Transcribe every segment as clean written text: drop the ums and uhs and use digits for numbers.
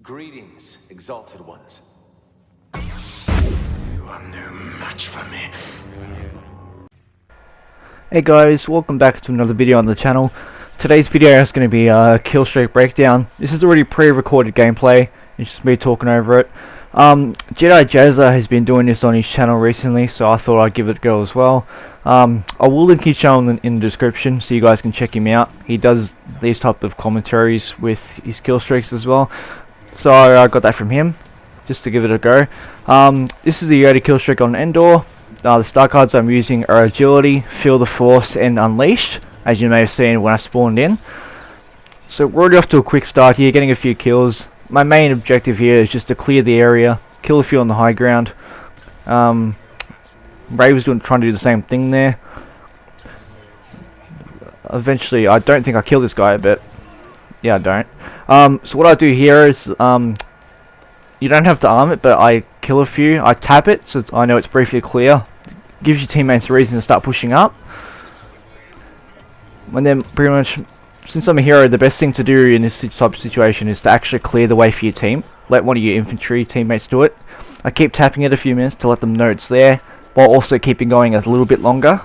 Greetings, exalted ones. You are no match for me. Hey guys, welcome back to another video on the channel. Today's video is going to be a Killstreak breakdown. This is already pre-recorded gameplay, it's just me talking over it. Jedi Jazza has been doing this on his channel recently, so I thought I'd give it a go as well. I will link his channel in the description so you guys can check him out. He does these type of commentaries with his Killstreaks as well. So I got that from him, just to give it a go. This is the Yoda Killstreak on Endor. The star cards I'm using are Agility, Feel the Force, and Unleashed, as you may have seen when I spawned in. So we're already off to a quick start here, getting a few kills. My main objective here is just to clear the area, kill a few on the high ground. Ray was trying to do the same thing there. Eventually, I don't think I killed this guy, but yeah, I don't. So what I do here is, you don't have to arm it, but I kill a few. I tap it, so I know it's briefly clear. Gives your teammates a reason to start pushing up. And then pretty much, since I'm a hero, the best thing to do in this type of situation is to actually clear the way for your team. Let one of your infantry teammates do it. I keep tapping it a few minutes to let them know it's there, while also keeping going a little bit longer,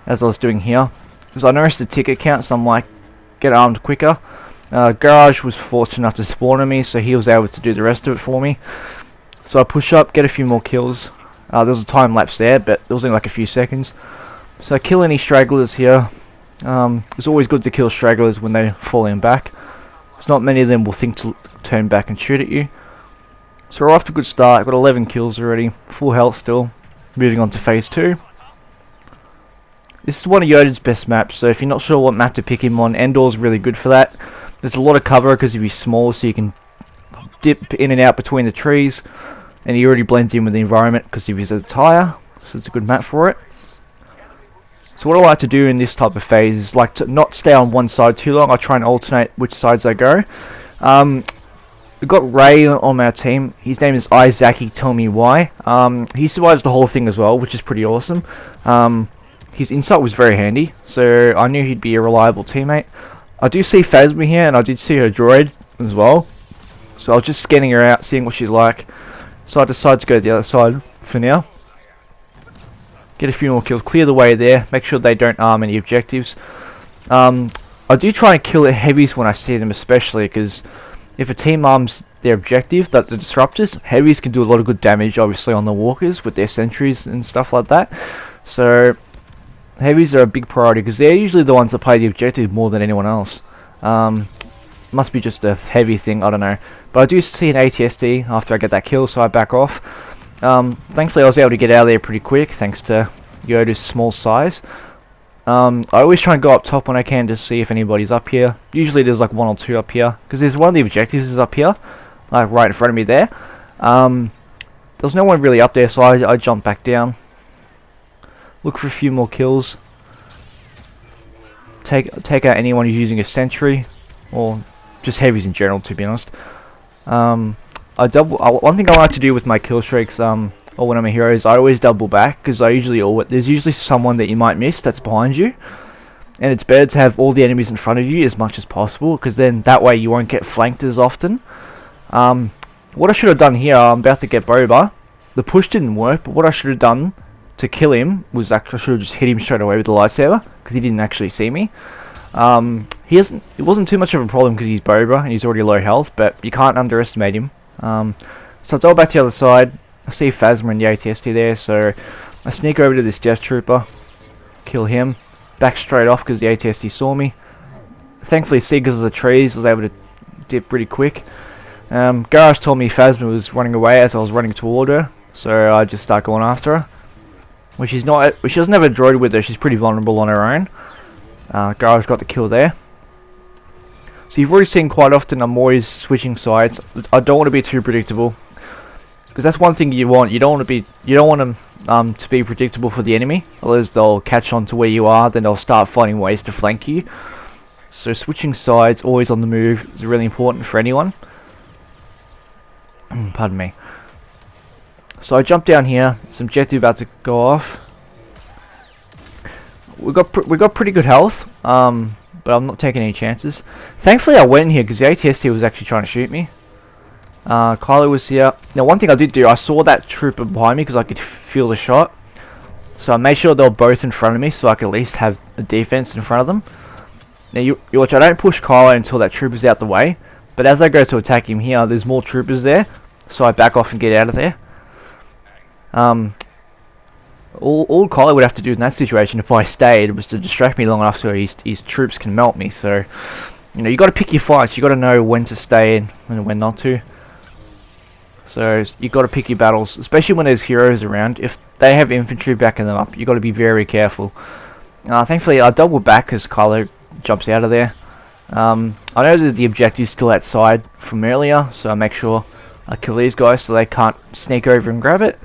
as I was doing here. Because I noticed the ticket count, so I'm like, get armed quicker. Garage was fortunate enough to spawn on me, so he was able to do the rest of it for me. So I push up, get a few more kills. There was a time lapse there, but it was only like a few seconds. So I kill any stragglers here. It's always good to kill stragglers when they're falling back. It's not many of them will think to turn back and shoot at you. So we're off to a good start. I've got 11 kills already, full health still. Moving on to phase 2. This is one of Yoda's best maps, so if you're not sure what map to pick him on, Endor's really good for that. There's a lot of cover because he's small, so you can dip in and out between the trees, and he already blends in with the environment because of his attire, so it's a good map for it. So what I like to do in this type of phase is like to not stay on one side too long. I try and alternate which sides I go. We've got Ray on our team. His name is Isaac, tell me why. He survives the whole thing as well, which is pretty awesome. His insight was very handy, so I knew he'd be a reliable teammate. I do see Phasma here, and I did see her droid as well. So I was just scanning her out, seeing what she's like. So I decided to go to the other side for now. Get a few more kills, clear the way there, make sure they don't arm any objectives. I do try and kill the heavies when I see them, especially because if a team arms their objective, the disruptors, heavies can do a lot of good damage, obviously, on the walkers with their sentries and stuff like that. So heavies are a big priority because they're usually the ones that play the objective more than anyone else. Must be just a heavy thing, I don't know. But I do see an ATSD after I get that kill, so I back off. Thankfully I was able to get out of there pretty quick thanks to Yoda's small size. I always try and go up top when I can to see if anybody's up here. Usually there's like one or two up here, because there's one of the objectives is up here, like right in front of me there. There's no one really up there, so I jump back down. Look for a few more kills. Take out anyone who's using a sentry, or just heavies in general, to be honest. One thing I like to do with my kill streaks, or when I'm a hero, is I always double back, because there's usually someone that you might miss that's behind you, and it's better to have all the enemies in front of you as much as possible, because then that way you won't get flanked as often. What I should have done here, I'm about to get Boba. The push didn't work, but what I should have done to kill him was actually I should have just hit him straight away with the lightsaber, because he didn't actually see me. It wasn't too much of a problem because he's Boba and he's already low health, but you can't underestimate him. So I go back to the other side. I see Phasma and the ATST there, so I sneak over to this Death Trooper, kill him, back straight off because the ATST saw me. Thankfully, see, because of the trees, I was able to dip pretty quick. Garage told me Phasma was running away as I was running toward her, so I just start going after her. She doesn't have a droid with her, she's pretty vulnerable on her own. Garage got the kill there. So you've already seen quite often I'm always switching sides. I don't want to be too predictable, because that's one thing you want. You don't want them to be predictable for the enemy, otherwise they'll catch on to where you are, then they'll start finding ways to flank you. So switching sides, always on the move, is really important for anyone. Pardon me. So I jump down here. This objective about to go off. We got pretty good health, but I'm not taking any chances. Thankfully I went in here because the ATST was actually trying to shoot me. Kylo was here. Now one thing I did do, I saw that trooper behind me because I could feel the shot. So I made sure they were both in front of me so I could at least have a defense in front of them. Now you watch, I don't push Kylo until that trooper's out the way. But as I go to attack him here, there's more troopers there. So I back off and get out of there. All Kylo would have to do in that situation if I stayed was to distract me long enough so his troops can melt me. So, you know, you got to pick your fights. You got to know when to stay and when not to. So you got to pick your battles, especially when there's heroes around. If they have infantry backing them up, you got to be very careful. Thankfully, I double back because Kylo jumps out of there. I know that the objective's still outside from earlier, so I make sure I kill these guys so they can't sneak over and grab it.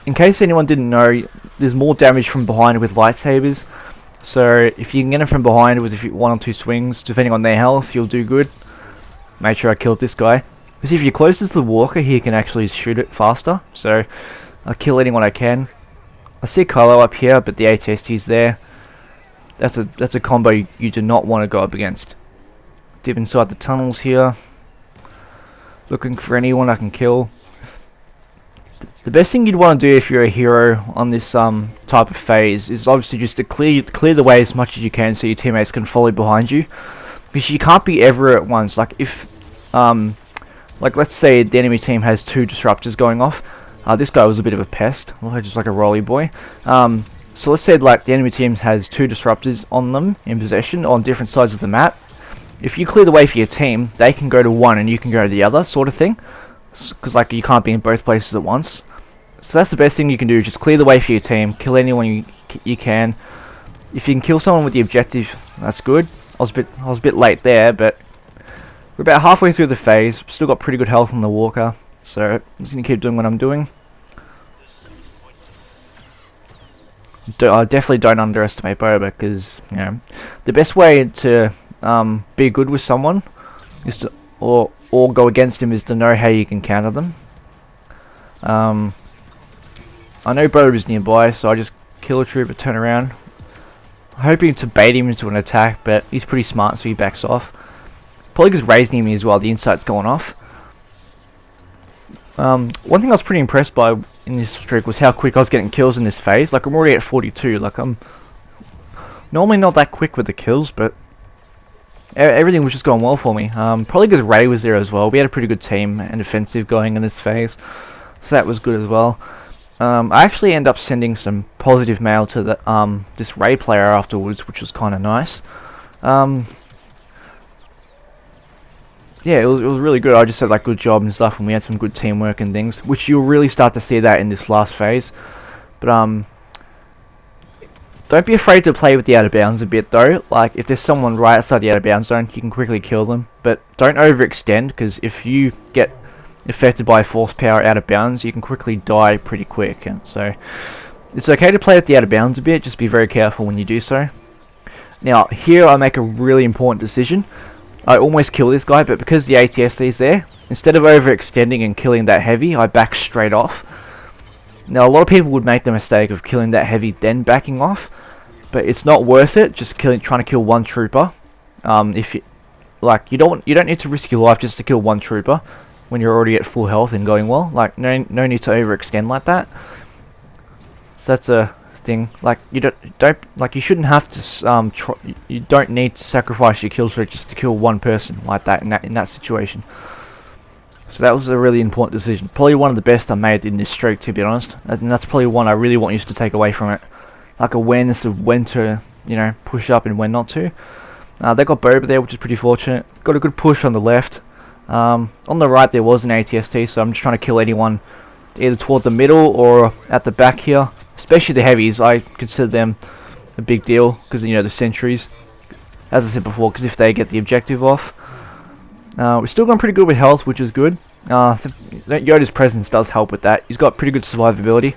In case anyone didn't know, there's more damage from behind with lightsabers. So if you can get them from behind with one or two swings, depending on their health, you'll do good. Make sure I killed this guy. Because if you're closest to the walker, he can actually shoot it faster. So I kill anyone I can. I see Kylo up here, but the ATST's there. That's a combo you do not want to go up against. Dip inside the tunnels here. Looking for anyone I can kill. The best thing you'd want to do if you're a hero on this type of phase is obviously just to clear the way as much as you can so your teammates can follow behind you. Because you can't be everywhere at once. Like if like let's say the enemy team has 2 disruptors going off. This guy was a bit of a pest, just like a rolly boy. So let's say like the enemy team has 2 disruptors on them in possession on different sides of the map. If you clear the way for your team, they can go to one and you can go to the other, sort of thing. Because like you can't be in both places at once. So that's the best thing you can do, just clear the way for your team, kill anyone you can. If you can kill someone with the objective, that's good. I was a bit late there, but we're about halfway through the phase. Still got pretty good health on the walker, so I'm just gonna keep doing what I'm doing. I definitely don't underestimate Boba, because you know the best way to be good with someone is to or go against him is to know how you can counter them. I know Boba is nearby, so I just kill a trooper, turn around, hoping to bait him into an attack, but he's pretty smart, so he backs off. Probably because Ray's near me as well, the insight's going off. One thing I was pretty impressed by in this streak was how quick I was getting kills in this phase. Like I'm already at 42, like I'm normally not that quick with the kills, but everything was just going well for me. Probably because Ray was there as well. We had a pretty good team and offensive going in this phase, so that was good as well. I actually end up sending some positive mail to the this Ray player afterwards, which was kind of nice. Yeah, it was really good. I just said like good job and stuff, and we had some good teamwork and things, which you'll really start to see that in this last phase. But don't be afraid to play with the out of bounds a bit though. Like if there's someone right outside the out of bounds zone, you can quickly kill them. But don't overextend, because if you get affected by force power out of bounds, you can quickly die pretty quick. And so it's okay to play with the out of bounds a bit, just be very careful when you do so. Now here I make a really important decision. I almost kill this guy, but because the ATST is there, instead of overextending and killing that heavy, I back straight off. Now a lot of people would make the mistake of killing that heavy then backing off, but it's not worth it. Just trying to kill one trooper. If you like, you don't need to risk your life just to kill one trooper when you're already at full health and going well. Like no need to overextend like that. So that's a thing. Like you don't you shouldn't have to you don't need to sacrifice your kill streak just to kill one person like that in that situation. So that was a really important decision. Probably one of the best I made in this streak, to be honest. And that's probably one I really want you to take away from it. Like awareness of when to, you know, push up and when not to. They got Boba there, which is pretty fortunate. Got a good push on the left. On the right there was an ATST, so I'm just trying to kill anyone either toward the middle or at the back here. Especially the heavies, I consider them a big deal because, you know, the sentries, as I said before, because if they get the objective off. We're still going pretty good with health, which is good. Yoda's presence does help with that. He's got pretty good survivability.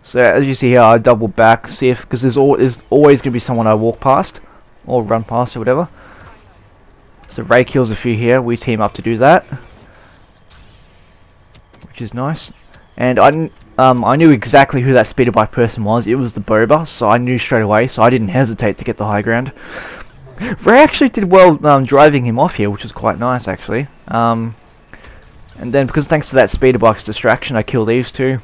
So as you see here, I double back, see if, because there's always going to be someone I walk past or run past or whatever. So Ray kills a few here. We team up to do that, which is nice. And I knew exactly who that speeder bike person was. It was the Boba, so I knew straight away. So I didn't hesitate to get the high ground. Ray actually did well driving him off here, which was quite nice actually. And then because thanks to that speeder bike's distraction, I killed these two.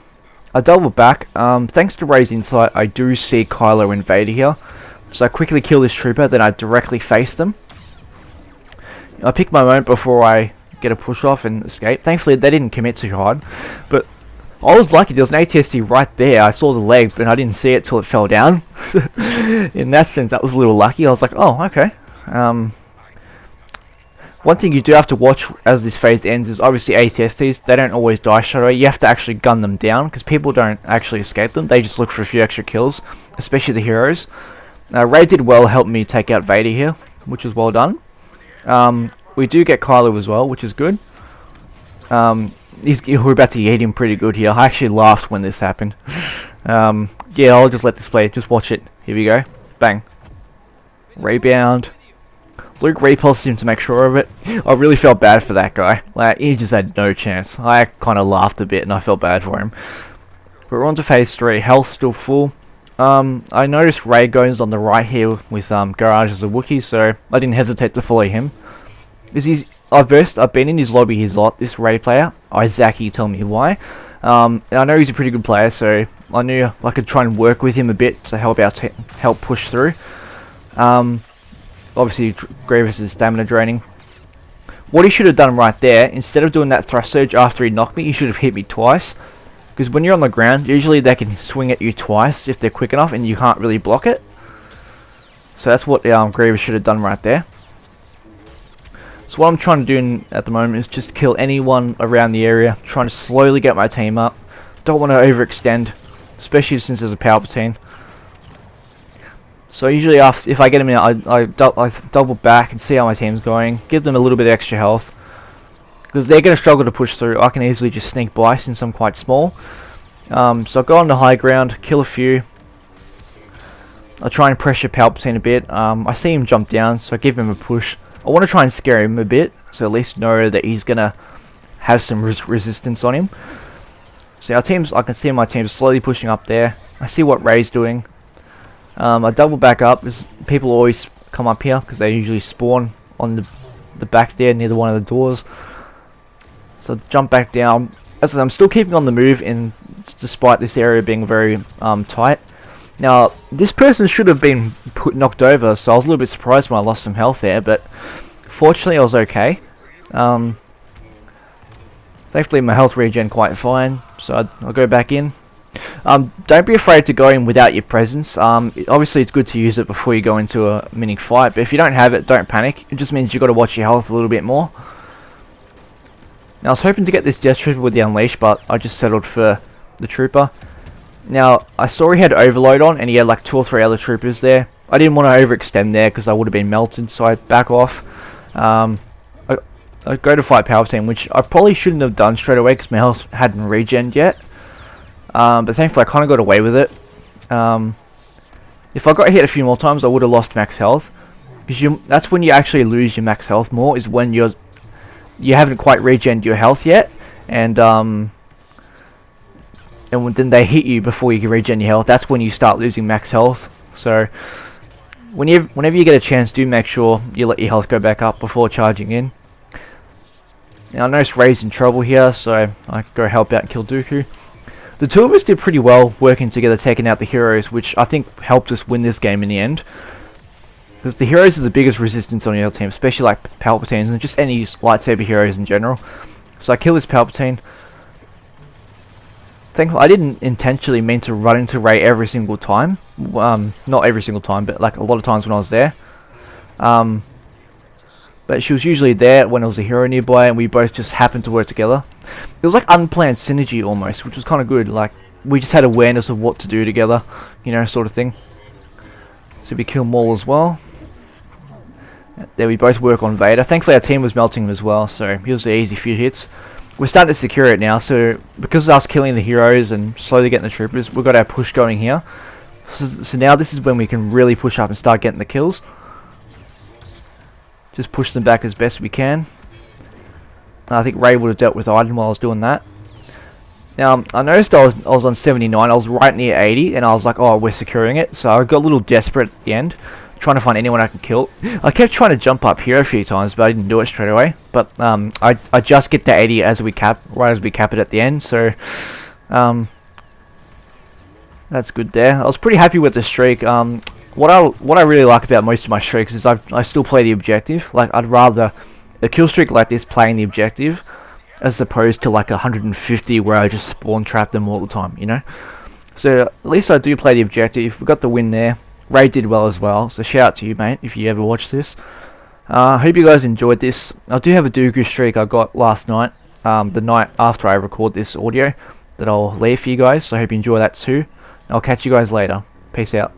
I double back. Thanks to Ray's insight, I do see Kylo and Vader here. So I quickly kill this trooper, then I directly face them. I pick my moment before I get a push off and escape. Thankfully they didn't commit too hard, but I was lucky. There was an ATST right there. I saw the leg, but I didn't see it till it fell down. In that sense, that was a little lucky. I was like, oh, okay. One thing you do have to watch as this phase ends is obviously ATSTs. They don't always die straight away. You have to actually gun them down because people don't actually escape them. They just look for a few extra kills, especially the heroes. Ray did well, helped me take out Vader here, which was well done. We do get Kylo as well, which is good. We're about to eat him pretty good here. I actually laughed when this happened. Yeah, I'll just let this play. Just watch it. Here we go. Bang. Rebound. Luke repulses him to make sure of it. I really felt bad for that guy. Like, he just had no chance. I kind of laughed a bit and I felt bad for him. But we're on to phase 3. Health still full. I noticed Ray goes on the right here with Garage as a Wookiee, so I didn't hesitate to follow him. I've been in his lobby his lot, this Ray player. Isaac, tell me why. And I know he's a pretty good player, so I knew I could try and work with him a bit to help push through. Obviously, Grievous is stamina draining. What he should have done right there, instead of doing that thrust surge after he knocked me, he should have hit me twice. Because when you're on the ground, usually they can swing at you twice if they're quick enough, and you can't really block it. So that's what Grievous should have done right there. So what I'm trying to do at the moment is just kill anyone around the area, trying to slowly get my team up. Don't want to overextend, especially since there's a Palpatine. So usually if I get him in, I double back and see how my team's going, give them a little bit of extra health. Because they're going to struggle to push through. I can easily just sneak by since I'm quite small. So I go on the high ground, kill a few. I try and pressure Palpatine a bit. I see him jump down, so I give him a push. I want to try and scare him a bit, so at least know that he's going to have some resistance on him. So I can see my team slowly pushing up there. I see what Ray's doing. I double back up. People always come up here because they usually spawn on the back there near one of the doors. So I jump back down. As I said, I'm still keeping on the move, despite this area being very tight. Now, this person should have been knocked over, so I was a little bit surprised when I lost some health there, but fortunately I was okay. Thankfully my health regen quite fine, so I'll go back in. Don't be afraid to go in without your presence. Obviously it's good to use it before you go into a mini fight, but if you don't have it, don't panic. It just means you've got to watch your health a little bit more. Now I was hoping to get this Death Trooper with the Unleash, but I just settled for the Trooper. Now, I saw he had Overload on, and he had like 2 or 3 other troopers there. I didn't want to overextend there, because I would have been melted, so I back off. I go to fight Palpatine, which I probably shouldn't have done straight away, because my health hadn't regened yet. But thankfully, I kind of got away with it. If I got hit a few more times, I would have lost max health. Because that's when you actually lose your max health more, is when you haven't quite regened your health yet, and then they hit you before you can regen your health. That's when you start losing max health. So whenever you get a chance, do make sure you let your health go back up before charging in. Now I notice Ray's in trouble here, so I go help out and kill Dooku. The two of us did pretty well working together, taking out the heroes, which I think helped us win this game in the end. Because the heroes are the biggest resistance on your team, especially like Palpatines and just any lightsaber heroes in general. So I kill this Palpatine. Thankfully, I didn't intentionally mean to run into Ray every single time. Not every single time, but like a lot of times when I was there. But she was usually there when there was a hero nearby, and we both just happened to work together. It was like unplanned synergy almost, which was kind of good. Like, we just had awareness of what to do together, you know, sort of thing. So we kill Maul as well. There we both work on Vader. Thankfully our team was melting him as well, so he was an easy few hits. We're starting to secure it now, so because of us killing the heroes and slowly getting the troopers, we've got our push going here. So now this is when we can really push up and start getting the kills. Just push them back as best we can. I think Ray would have dealt with Iden while I was doing that. Now, I noticed I was on 79, I was right near 80, and I was like, oh, we're securing it. So I got a little desperate at the end. trying to find anyone I can kill. I kept trying to jump up here a few times, but I didn't do it straight away. But I just get to 80 as we cap, right as we cap it at the end. So that's good there. I was pretty happy with the streak. What I really like about most of my streaks is I still play the objective. Like, I'd rather a kill streak like this playing the objective as opposed to like 150 where I just spawn trap them all the time, you know. So at least I do play the objective. We got the win there. Ray did well as well, so shout out to you, mate, if you ever watch this. Hope you guys enjoyed this. I do have a Dooku streak I got last night, the night after I record this audio, that I'll leave for you guys, so I hope you enjoy that too. I'll catch you guys later. Peace out.